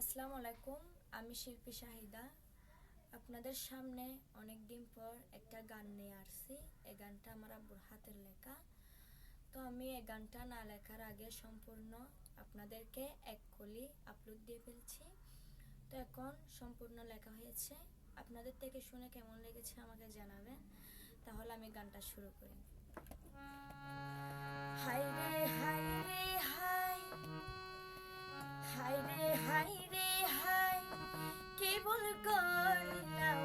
আসসালামু আলাইকুম। আমি শিল্পী শাহিদা আপনাদের সামনে অনেক দিন পর একটা গান নিয়ে আসছি। এই গানটা আমার আব্বুর হাতের লেখা। তো আমি এই গানটা না লেখার আগে সম্পূর্ণ আপনাদেরকে এক কলি আপলোড দিয়ে ফেলছি। তো এখন সম্পূর্ণ লেখা হয়েছে, আপনাদের থেকে শুনে কেমন লেগেছে আমাকে জানাবেন। তাহলে আমি গানটা শুরু করি। হাই রে হাই রে হাই, হাই রে হাই রে হাই, কি ভুল করিলাম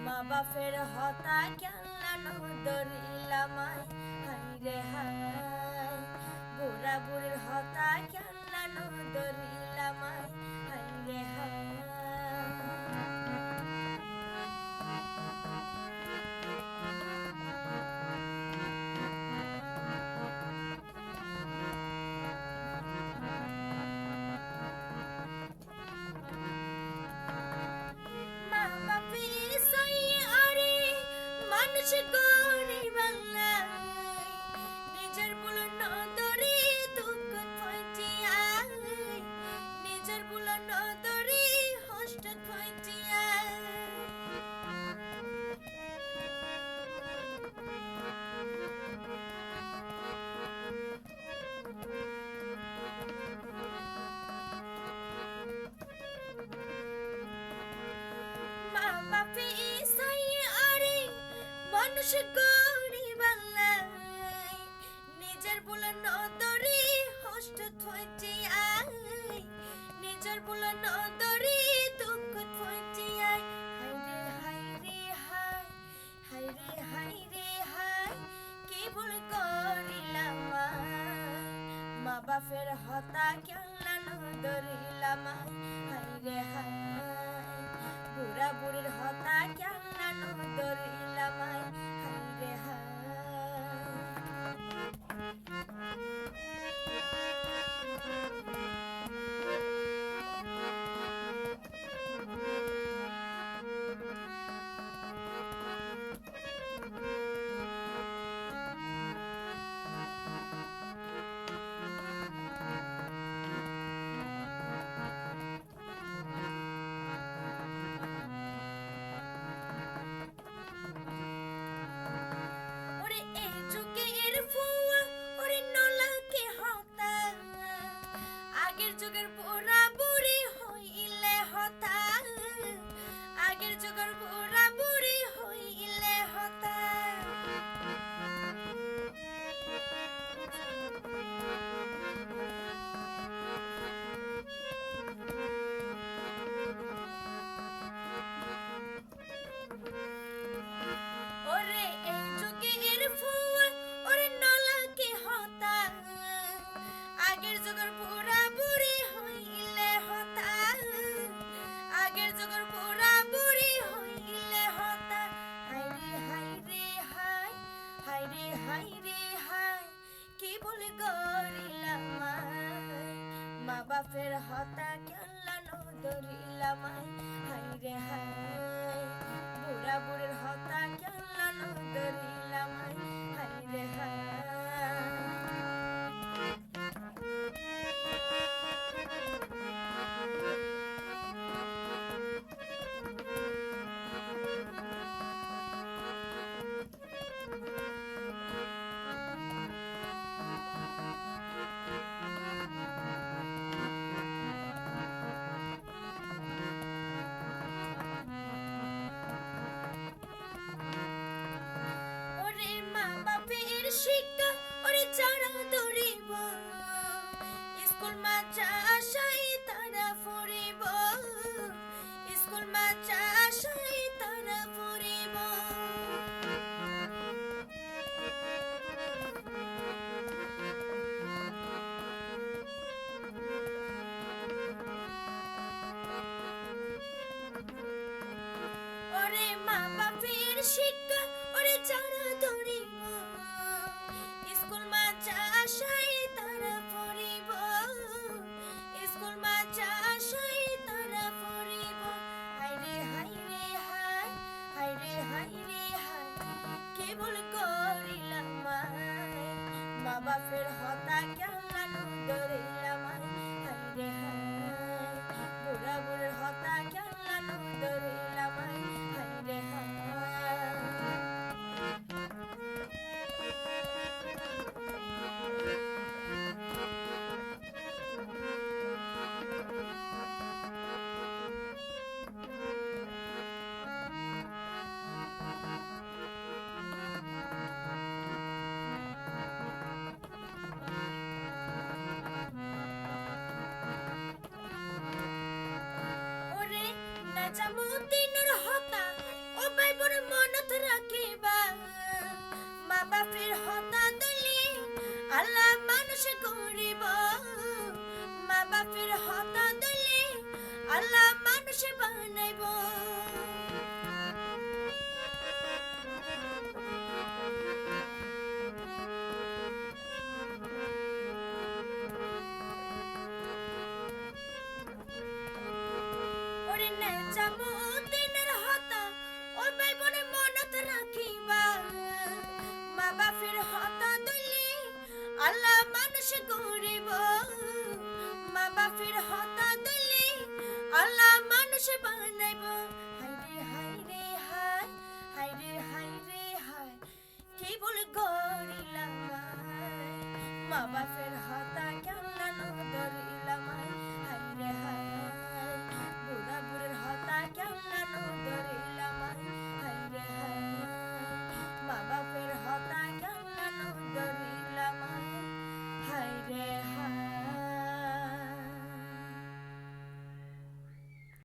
মা বাপের হতা কেন ধরিলাম। হাই রে হাই, বুড়া বুড়ির হতা কেন ধরিলাম। হাই রে হাই, মা বাপি সাই আরে মানুষ গরিব বাংলায়, নিজের ভুল নদরে দুঃখ থইটিয়ায়, নিজের ভুল নদরে হষ্ট থইটিয়ায়। মা বাপি সাই আরে মানুষ গরিব বাংলায়, নিজের ভুল নদরে হষ্ট থইটিয়ায়, নিজের ভুল নদরে দুঃখ থইটিয়ায়। হাই রে হাই, হাই রে হাই রে হাই, কি ভুল করিলাম মা বাপের হতা কেন ধরিলাম। হাই রে হাই, বুড়া বুড়ির হতা কেন ধরিলাম। হাই রে হাই, ওরে এই যুগের ফুয়া, ওরে নলাকে হতা, আগের যুগের বুড়া বুড়ি হইলে হতা, আগের যুগের বুড়া বুড়ি হইলে হতা। ওরে এই যুগের ফুয়া, ওরে নলাকে হতা, আগের যুগের বুড়া বুড়ি হইলে হতা, আগের যুগের বুড়া বুড়ি হইলে হতা। হাই রে হাই রে হাই, হাই রে হাই রে হাই, কি ভুল করিলাম মা বাপের হতা কেন ধরিলাম। হাই রে হাই, বুড়া বুড়ির হতা কেন ধরিলাম। হাই রে হাই, ওরে মা বাপের শিক্ষা ওরে যারা ধরিব, স্কুল মাদ্রাসায় তারা পড়িব, স্কুল মাদ্রাসায় তারা পড়িব। ওরে মা বাপের শিক্ষা ওরে যারা ধরিব, স্কুল মাদ্রাসায় তারা পড়িব, স্কুল মাদ্রাসায় তারা পড়িব। হাই রে হাই রে মোর মনত রাখিবা মা বাপের হতা দিলি আল্লাহ মানুষ করিব মা বাপের হতা দিলি আল্লাহ মানুষ বানাইব ওরে নেজামুদ্দিনের হতা ও ভাই বোনে মনত রাখিবা মা বাপের হতা দিলি আল্লাহ মানুষ করিব মা বাপের হতা দিলি আল্লাহ মানুষ বানাইব হায়রে হায় হায়রে হায়রে হায় কি ভুল করিলাম মা বাপের